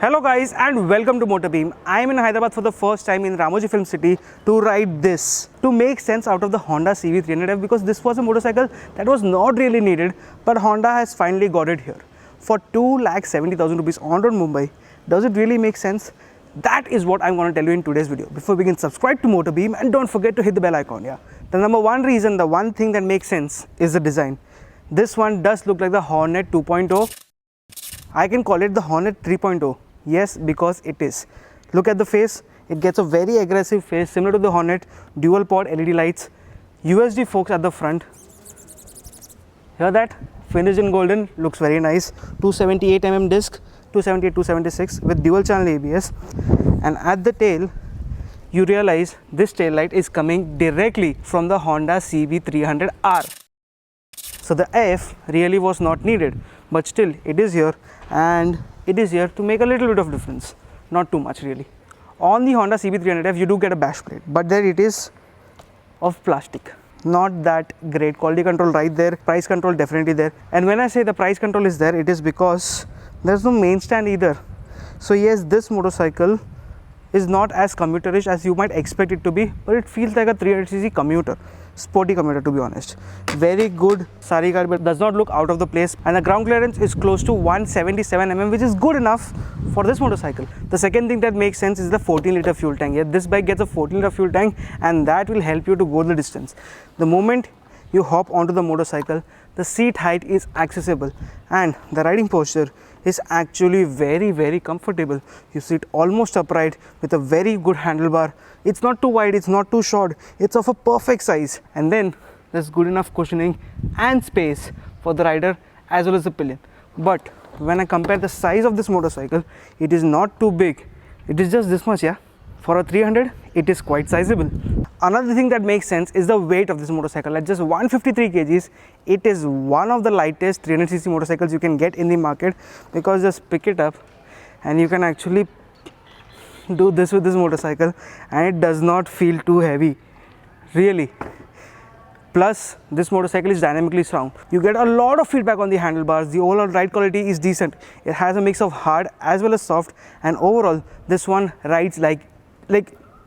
Hello guys and welcome to MotorBeam. I am in Hyderabad for the first time in Ramoji Film City to ride this. To make sense out of the Honda CB300F, because this was a motorcycle that was not really needed, but Honda has finally got it here. For 2,70,000 rupees on road Mumbai, does it really make sense? That is what I'm going to tell you in today's video. Before we begin, subscribe to MotorBeam and don't forget to hit the bell icon. Yeah. The number one reason, the one thing that makes sense is the design. This one does look like the Hornet 2.0. I can call it the Hornet 3.0. Yes, because it is. Look at the face. It gets a very aggressive face similar to the Hornet. Dual pod LED lights, USD forks at the front. Hear that? Finished in golden, looks very nice. 278mm disc, 278, 276 with dual channel ABS. And at the tail, you realize this tail light is coming directly from the Honda CB300R. So the F really was not needed, but still it is here, and it is here to make a little bit of difference, not too much really. On the Honda CB300F you do get a bash plate, but there it is of plastic. Not that great. Quality control right there, price control definitely there. And when I say the price control is there, it is because there's no main stand either. So yes, this motorcycle is not as commuterish as you might expect it to be, but it feels like a 300cc commuter, sporty commuter to be honest. Very good sari car, but does not look out of the place, and the ground clearance is close to 177mm, which is good enough for this motorcycle. The second thing that makes sense is the 14-liter fuel tank. Yeah, this bike gets a 14-liter fuel tank, and that will help you to go the distance. The moment you hop onto the motorcycle, the seat height is accessible and the riding posture is actually very comfortable. You sit almost upright with a very good handlebar. It's not too wide, it's not too short, it's of a perfect size, and then there's good enough cushioning and space for the rider as well as the pillion. But when I compare the size of this motorcycle, it is not too big. It is just this much. Yeah, for a 300 it is quite sizable. Another thing that makes sense is the weight of this motorcycle. At just 153 kgs, it is one of the lightest 300cc motorcycles you can get in the market, because just pick it up and you can actually do this with this motorcycle and it does not feel too heavy, really. Plus, this motorcycle is dynamically sound. You get a lot of feedback on the handlebars. The overall ride quality is decent. It has a mix of hard as well as soft, and overall this one rides like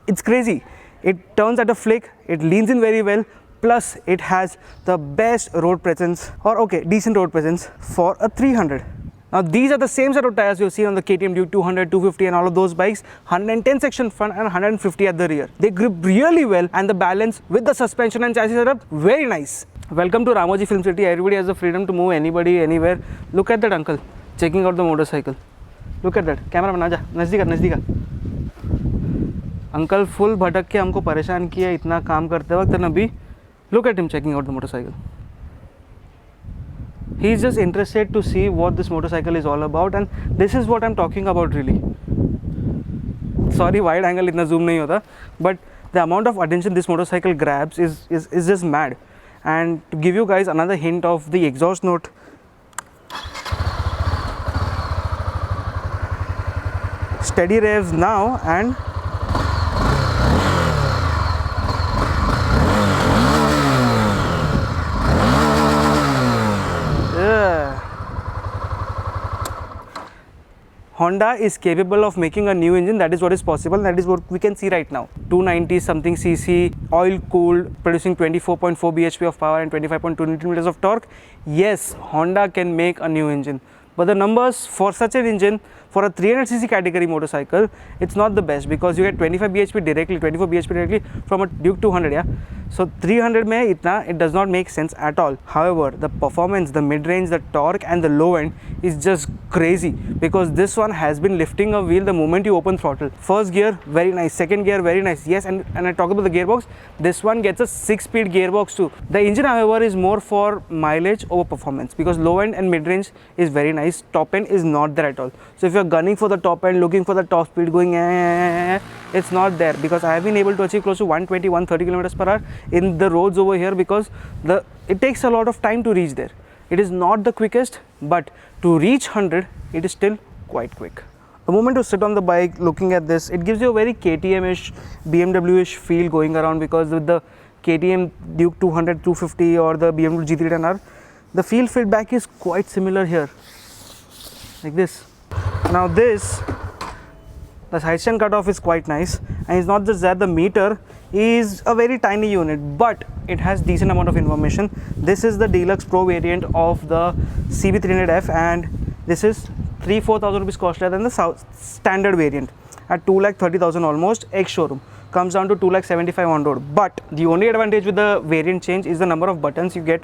it's crazy. It turns at a flick, it leans in very well, plus it has the best road presence, or decent road presence for a 300. Now these are the same set of tires you'll see on the KTM Duke 200, 250 and all of those bikes. 110 section front and 150 at the rear. They grip really well, and the balance with the suspension and chassis setup, very nice. Welcome to Ramoji Film City. Everybody has the freedom to move anybody, anywhere. Look at that uncle checking out the motorcycle. Look at that. Cameraman, आजा, नज़दीक आ. Uncle full भटक के हमको परेशान किया इतना काम करते वक्त, and अभी look at him checking out the motorcycle. He is just interested to see what this motorcycle is all about, and this is what I'm talking about really. Sorry, wide angle इतना zoom नहीं होता, but the amount of attention this motorcycle grabs is just mad. And to give you guys another hint of the exhaust note, steady revs now, and Honda is capable of making a new engine. That is what is possible. That is what we can see right now. 290 something cc, oil cooled, producing 24.4 bhp of power and 25.2 Nm of torque. Yes, Honda can make a new engine, but the numbers for such an engine for a 300cc category motorcycle, it's not the best, because you get 25 bhp directly, 24 bhp directly from a Duke 200. Yeah, so 300 mein itna, it does not make sense at all. However, the performance, the mid-range, the torque and the low end is just crazy, because this one has been lifting a wheel the moment you open throttle. First gear very nice, second gear very nice. Yes, and I talk about the gearbox, this one gets a 6-speed gearbox too. The engine however is more for mileage over performance, because low end and mid-range is very nice, top end is not there at all. So if you're gunning for the top end, looking for the top speed, going it's not there, because I have been able to achieve close to 120, 130 kilometers per hour in the roads over here, because it takes a lot of time to reach there. It is not the quickest, but to reach 100 it is still quite quick. The moment you sit on the bike looking at this, it gives you a very KTM-ish, BMW-ish feel going around, because with the KTM Duke 200, 250 or the BMW G310R, the feel feedback is quite similar here, like this. Now this The side stand cutoff is quite nice, and it's not just that, the meter is a very tiny unit, but it has decent amount of information. This is the Deluxe Pro variant of the CB300F, and this is 3,000-4,000 rupees costlier than the standard variant at 2,30,000 almost ex-showroom. Comes down to 2,75,000 on road. But the only advantage with the variant change is the number of buttons you get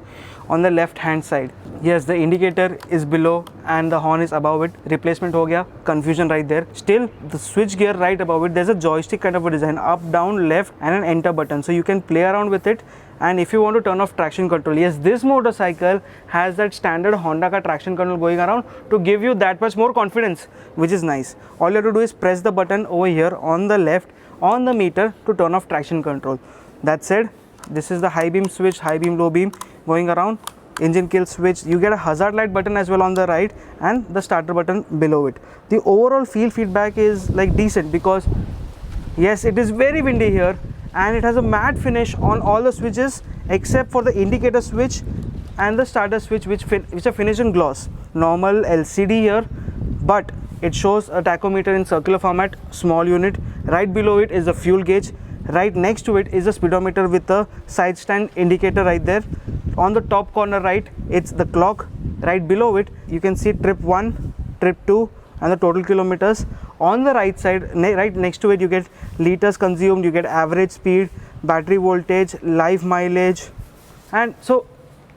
on the left hand side. Yes, the indicator is below and the horn is above it. Replacement ho gaya, confusion right there. Still, the switch gear right above it, there's a joystick kind of a design, up, down, left, and an enter button, so you can play around with it. And if you want to turn off traction control, yes, this motorcycle has that standard Honda ka traction control going around to give you that much more confidence, which is nice. All you have to do is press the button over here on the left on the meter to turn off traction control. That said, this is the high beam switch, high beam, low beam going around, engine kill switch. You get a hazard light button as well on the right and the starter button below it. The overall feedback is like decent, because yes, it is very windy here, and it has a matte finish on all the switches except for the indicator switch and the starter switch, which are finished in gloss. Normal LCD here, but it shows a tachometer in circular format, small unit. Right below it is the fuel gauge. Right next to it is a speedometer with a side stand indicator right there. On the top corner right, it's the clock. Right below it, you can see trip 1, trip 2, and the total kilometers. On the right side, right next to it, you get liters consumed, you get average speed, battery voltage, live mileage, and so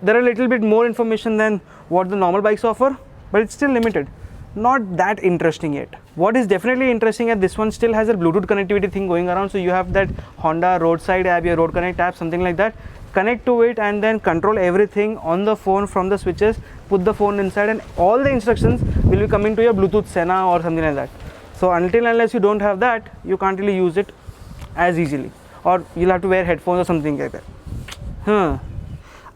there are a little bit more information than what the normal bikes offer, but it's still limited. Not that interesting yet. What is definitely interesting at this one, still has a Bluetooth connectivity thing going around, so you have that Honda roadside app, your road connect app, something like that. Connect to it and then control everything on the phone from the switches. Put the phone inside and all the instructions will be coming to your Bluetooth Sena or something like that. So until unless you don't have that, you can't really use it as easily, or you'll have to wear headphones or something like that.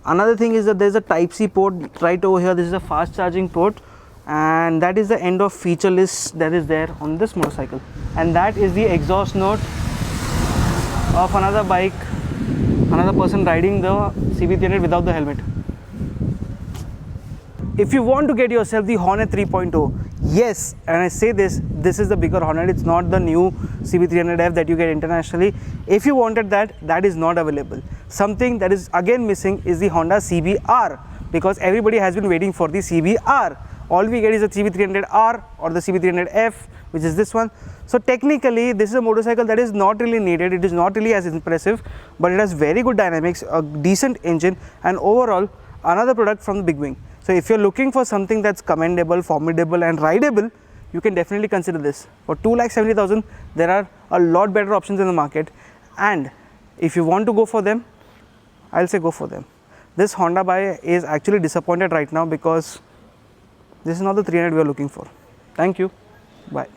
Another thing is that there's a Type-C port right over here. This is a fast charging port, and that is the end of feature list that is there on this motorcycle. And that is the exhaust note of another bike, another person riding the CB300 without the helmet. If you want to get yourself the Hornet 3.0, yes, and I say this is the bigger Hornet. It's not the new CB300F that you get internationally. If you wanted that, that is not available. Something that is again missing is the Honda CBR, because everybody has been waiting for the CBR. All we get is the CB300R or the CB300F, which is this one. So technically, this is a motorcycle that is not really needed. It is not really as impressive, but it has very good dynamics, a decent engine, and overall another product from the big wing. So if you're looking for something that's commendable, formidable, and rideable, you can definitely consider this. For 2,70,000, there are a lot better options in the market, and if you want to go for them, I'll say go for them. This Honda buy is actually disappointed right now, because this is not the 300 we are looking for. Thank you. Bye.